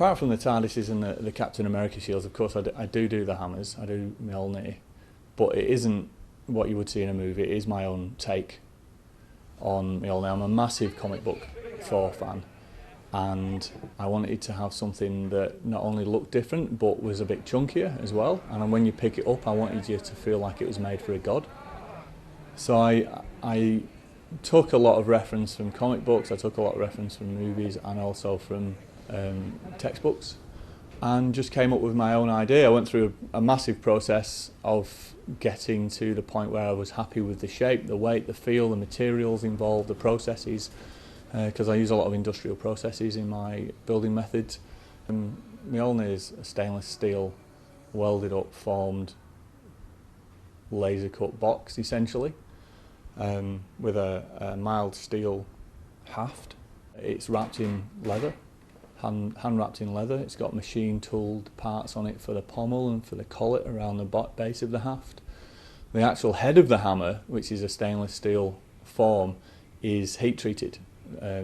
Apart from the TARDISes and the Captain America shields, of course I do the hammers, I do Mjolnir, but it isn't what you would see in a movie. It is my own take on Mjolnir. I'm a massive comic book Thor fan, and I wanted to have something that not only looked different but was a bit chunkier as well, and when you pick it up I wanted you to feel like it was made for a god. So I took a lot of reference from comic books, I took a lot of reference from movies and also from textbooks, and just came up with my own idea. I went through a massive process of getting to the point where I was happy with the shape, the weight, the feel, the materials involved, the processes, because I use a lot of industrial processes in my building methods. Mjolnir is a stainless steel, welded up, formed, laser cut box essentially, with a mild steel haft. It's wrapped in leather, hand wrapped in leather. It's got machine tooled parts on it for the pommel and for the collet around the base of the haft. The actual head of the hammer, which is a stainless steel form, is heat treated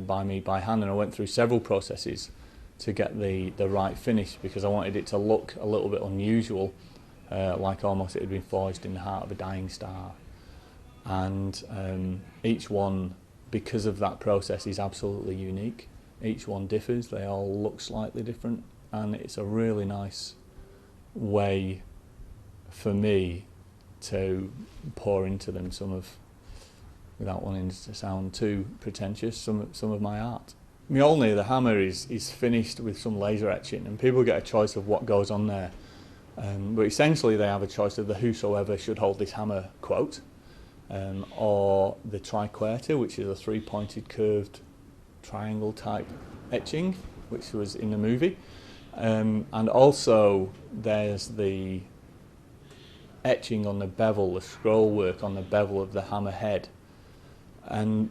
by me by hand, and I went through several processes to get the right finish, because I wanted it to look a little bit unusual, like almost it had been forged in the heart of a dying star. And each one, because of that process, is absolutely unique. Each one differs, they all look slightly different, and it's a really nice way for me to pour into them some of, without wanting to sound too pretentious, some of my art. Mjolnir, the hammer, is finished with some laser etching, and people get a choice of what goes on there. But essentially they have a choice of the "whosoever should hold this hammer" quote, or the triqueter, which is a three-pointed curved triangle type etching, which was in the movie, and also there's the etching on the bevel, the scroll work on the bevel of the hammer head. And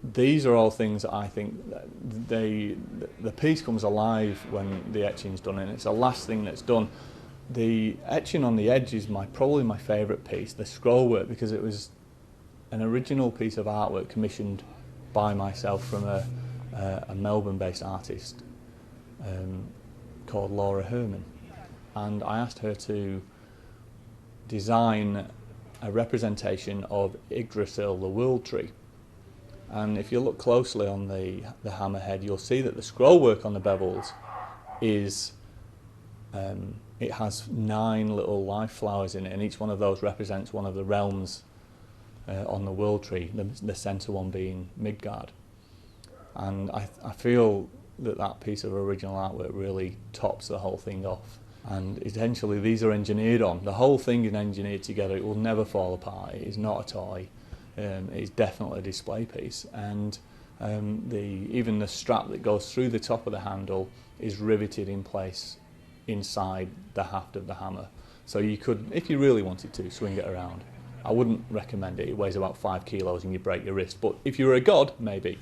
these are all things that I think that the piece comes alive when the etching's done, and it's the last thing that's done. The etching on the edge is probably my favourite piece, the scroll work, because it was an original piece of artwork commissioned by myself from a Melbourne-based artist called Laura Herman, and I asked her to design a representation of Yggdrasil, the world tree. And if you look closely on the hammerhead, you'll see that the scroll work on the bevels is it has 9 little life flowers in it, and each one of those represents one of the realms on the world tree, the centre one being Midgard. And I feel that piece of original artwork really tops the whole thing off. And essentially these are engineered on. The whole thing is engineered together. It will never fall apart. It is not a toy. It is definitely a display piece. And even the strap that goes through the top of the handle is riveted in place inside the haft of the hammer. So you could, if you really wanted to, swing it around. I wouldn't recommend it. It weighs about 5 kilos and you break your wrist. But if you were a god, maybe.